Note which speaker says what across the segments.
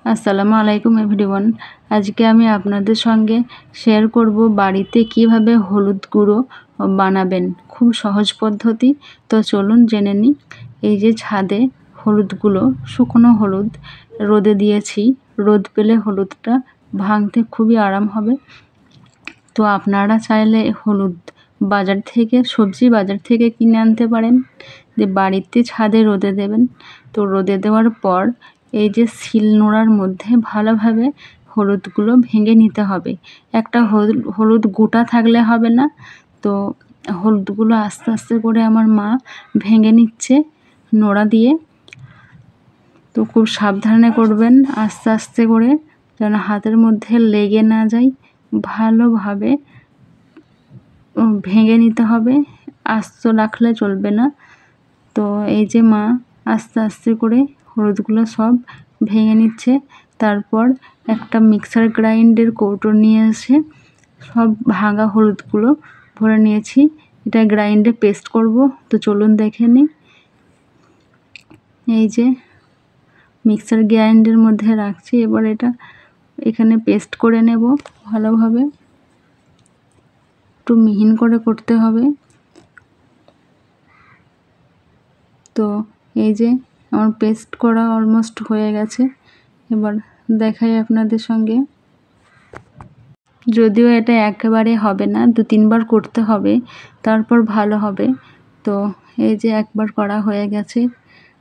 Speaker 1: আসসালামু আলাইকুম এভরিওয়ান। আজকে আমি আপনাদের সঙ্গে শেয়ার করব বাড়িতে কিভাবে হলুদ গুঁড়ো বানাবেন। খুব সহজ পদ্ধতি। তো চলুন জেনে নিই। এই যে ছাদে হলুদগুলো, শুকনো হলুদ রোদে দিয়েছি। রোদ পেলে হলুদটা ভাঙতে খুবই আরাম হবে। তো আপনারা চাইলে হলুদ সবজি বাজার থেকে কিনে আনতে পারেন, যে বাড়িতে ছাদে রোদে দেবেন। তো রোদে দেওয়ার পর এই যে শিলনোড়ার মধ্যে ভালোভাবে হলুদগুলো ভেঙে নিতে হবে। একটা হলুদ গোটা থাকলে হবে না। তো হলুদগুলো আস্তে আস্তে করে আমার মা ভেঙে নিচ্ছে নোড়া দিয়ে। তো খুব সাবধানে করবেন, আস্তে আস্তে করে, যেন হাতের মধ্যে লেগে না যায়। ভালোভাবে ভেঙে নিতে হবে, আস্ত রাখলে চলবে না। তো এই যে মা আস্তে আস্তে করে হলুদগুলো সব ভেঙে নিচ্ছে। তারপর একটা মিক্সার গ্রাইন্ডের কৌটো নিয়ে এসে সব ভাঙা হলুদগুলো ভরে নিয়েছি। এটা গ্রাইন্ডে পেস্ট করব। তো চলুন দেখে নিই। এই যে মিক্সার গ্রাইন্ডের মধ্যে রাখছি। এবার এটা এখানে পেস্ট করে নেব ভালোভাবে। একটু মিহিন করে করতে হবে। তো এই যে আমার পেস্ট করা অলমোস্ট হয়ে গেছে। এবার দেখাই আপনাদের সঙ্গে। যদিও এটা একেবারে হবে না, 2-3 বার করতে হবে, তারপর ভালো হবে। তো এই যে একবার করা হয়ে গেছে,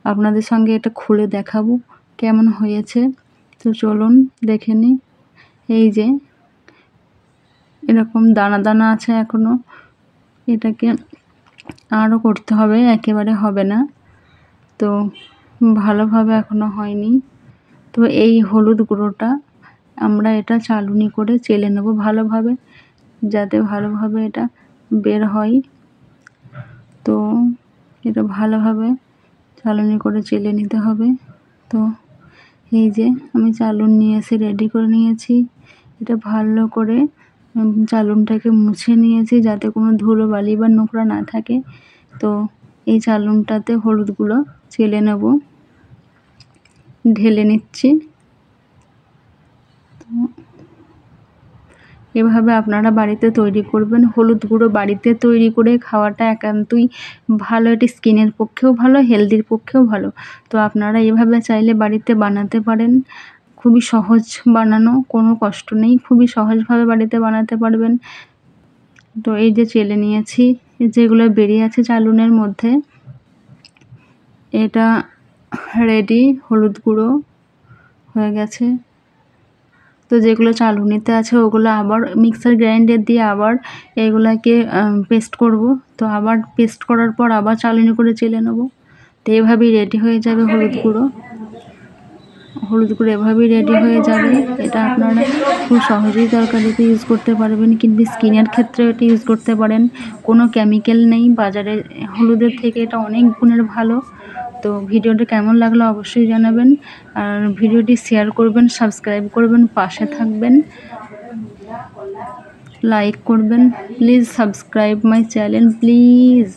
Speaker 1: আপনাদের সঙ্গে এটা খুলে দেখাবো কেমন হয়েছে। তো চলুন দেখে নিই। এই যে এরকম দানা দানা আছে এখনো, এটাকে আরও করতে হবে, একেবারে হবে না। তো ভালোভাবে এখনো হয়নি। তো এই হলুদ গুঁড়োটা আমরা এটা চালুনি করে চেলে নেব ভালোভাবে, যাতে ভালোভাবে এটা বের হয়। তো এটা ভালোভাবে চালুনি করে চেলে নিতে হবে। তো এই যে আমি চালুন নিয়ে এসে রেডি করে নিয়েছি। এটা ভালো করে চালুনটাকে মুছে নিয়েছি, যাতে কোনো ধুলো বালি বা নোংরা না থাকে। তো এই চালুনটাতে হলুদগুলো চেলে নেব, ঢেলে নিচ্ছি। এভাবে আপনারা বাড়িতে তৈরি করবেন। হলুদ গুঁড়ো বাড়িতে তৈরি করে খাওয়াটা একান্তই ভালো। এটি স্কিনের পক্ষেও ভালো, হেলদির পক্ষেও ভালো। তো আপনারা এভাবে চাইলে বাড়িতে বানাতে পারেন। খুবই সহজ বানানো, কোনো কষ্ট নেই, খুবই সহজভাবে বাড়িতে বানাতে পারবেন। তো এই যে চেলে নিয়েছি, যেগুলো বেরিয়ে আছে চালুনের মধ্যে, এটা রেডি হলুদ গুঁড়ো হয়ে গেছে। তো যেগুলো চালুনিতে আছে ওগুলো আবার মিক্সার গ্রাইন্ডার দিয়ে আবার এগুলাকে পেস্ট করব। তো আবার পেস্ট করার পর আবার চালুনি করে চেলে নেব। তো এভাবেই রেডি হয়ে যাবে হলুদ গুঁড়ো। এভাবেই রেডি হয়ে যাবে। এটা আপনারা খুব সহজেই তরকারিতে ইউজ করতে পারবেন, কিন্তু স্কিনের ক্ষেত্রেও এটা ইউজ করতে পারেন। কোনো কেমিক্যাল নেই বাজারে হলুদের থেকে, এটা অনেক গুণের ভালো। তো ভিডিওটা কেমন লাগলো অবশ্যই জানাবেন, আর ভিডিওটি শেয়ার করবেন, সাবস্ক্রাইব করবেন, পাশে থাকবেন, লাইক করবেন। Please subscribe my channel please.